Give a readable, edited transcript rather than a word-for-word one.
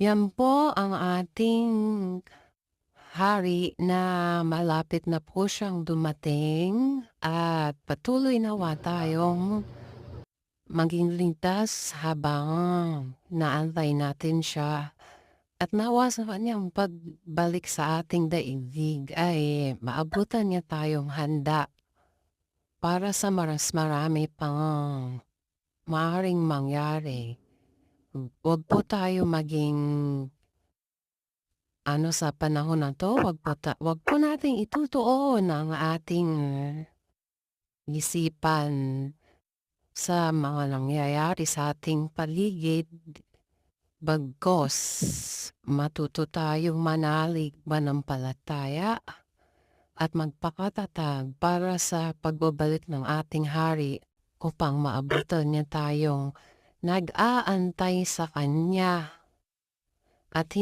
Yan po ang ating hari na malapit na po siyang dumating at patuloy nawa tayong maging ligtas habang naantay natin siya. At nawa sa kanyang pagbalik sa ating daigdig ay maabutan niya tayong handa para sa marami pang maaaring mangyari. Huwag po tayo maging sa panahon na 'to, wag po nating itutuon ang ating isipan sa mga nangyayari sa ating paligid. Bagkus matuto tayong manalig manampalataya at magpakatatag para sa pagbabalik ng ating hari upang maabutan niya tayong nag-aantay sa kanya at